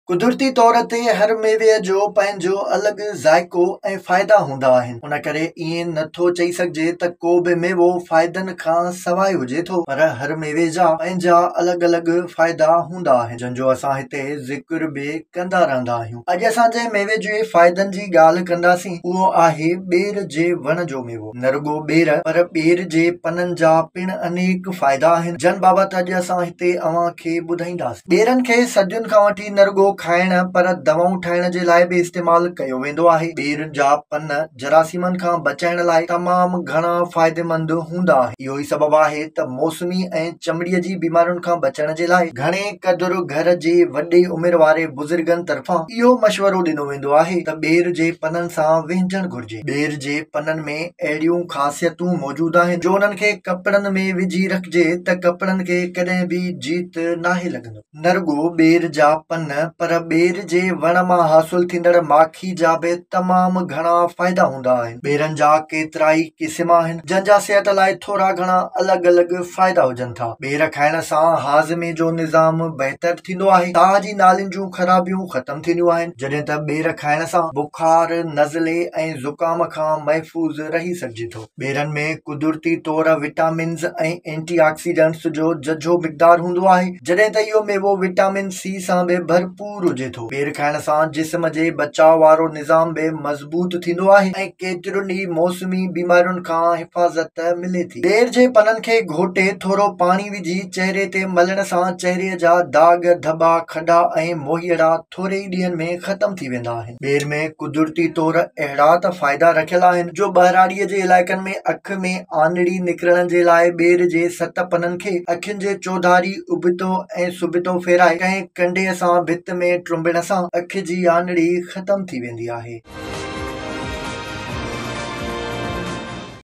कुदरती तौर ते हर मेवे जो पंहिंजो अलॻि ज़ाइक़ो ऐं फ़ाइदा हूंदा आहिनि। उन करे ईअं नथो चई सघिजे त को बि मेवो फ़ाइदनि खां सवाइ हुजे थो, पर हर मेवे जा पंहिंजा अलॻि अलॻि फ़ाइदा हूंदा आहिनि, जंहिंजो असां हिते ज़िक्र बि कंदा रहंदा आहियूं। अॼु असां जंहिं मेवे जे फ़ाइदनि जी ॻाल्हि कंदासीं उहो आहे ॿेर जे वण जो मेवो। न रुॻो ॿेर, पर ॿेर जे पननि जा पिण अनेक फ़ाइदा आहिनि, जन बाबति अॼु असां हिते अव्हां खे ॿुधाईंदासीं। ॿेरनि खे सदियुनि खां वठी न रुॻो खाइण पर दवाऊं ठाहिण जे लाइ बि इस्तेमालु कयो वेंदो आहे। ॿेरनि जा पन जरासीमनि खां बचाइण लाइ तमामु घणा फ़ाइदेमंद हूंदा आहिनि। इहो ई सबबु आहे त मौसमी ऐं चमड़ीअ जी बीमारियुनि खां बचण जे लाइ घणे क़दुरु घर जे वॾे उमिरि वारे बुज़ुर्गनि तरफ़ां इहो मशवरो ॾिनो वेंदो आहे त ॿेर जे पननि सां विंझणु घुर्जे। ॿेर जे पननि में अहिड़ियूं ख़ासियतूं मौजूदु आहिनि जो उन्हनि खे कपिड़नि में विझी रखिजे त कपिड़नि खे कॾहिं बि जीत नाहे लॻंदो। न रुॻो ॿेर जा पन, पर ॿेर जे वण मां हासिल थींदड़ माखी जा बि तमामु घणा फ़ाइदा हूंदा आहिनि। ॿेरनि जा केतिरा ई क़िस्म आहिनि जंहिंजा सिहत लाइ थोरा घणा अलॻि अलॻि फ़ाइदा हुजनि था। ॿेर खाइण सां हाज़मे जो निज़ाम बहितर थींदो आहे, साह जी नालियुनि जूं ख़राबियूं ख़तमु थींदियूं आहिनि, जॾहिं त ॿेर खाइण सां बुखार, नज़ले ऐं ज़ुकाम खां महफ़ूज़ रही सघिजे थो। ॿेरनि में कुदरती तौर विटामिन्स ऐं एंटीऑक्सीडेंट्स जो झझो मिक़दार हूंदो आहे, जॾहिं त इहो मेवो विटामिन सी सां बि भरपूर हुजे थो। ॿेर खाइण सां जिस्म जे बचाव वारो निज़ाम बि मज़बूत थींदो आहे ऐं केतिरियुनि ई मौसमी बीमारियुनि खां हिफ़ाज़त मिले थी। ॿेर जे पननि खे घोटे थोरो पाणी विझी चहिरे ते मलण सां चहिरे जा दाग, धॿा, खॾा ऐं मोहीअड़ा थोरे ई ॾींहंनि में ख़तम थी वेंदा आहिनि। ॿेर में कुदरती तौर अहिड़ा त फ़ाइदा रखियल आहिनि जो ॿहिराड़ीअ जे इलाइक़नि में अखि में आनड़ी निकिरण जे लाइ ॿेर जे सत पननि खे अखियुनि जे चौधारी उबितो ऐं सुबितो फेराए कंहिं कंडेअ सां भित में टुंबण सां अखि जी आनड़ी ख़तम थी वेंदी आहे।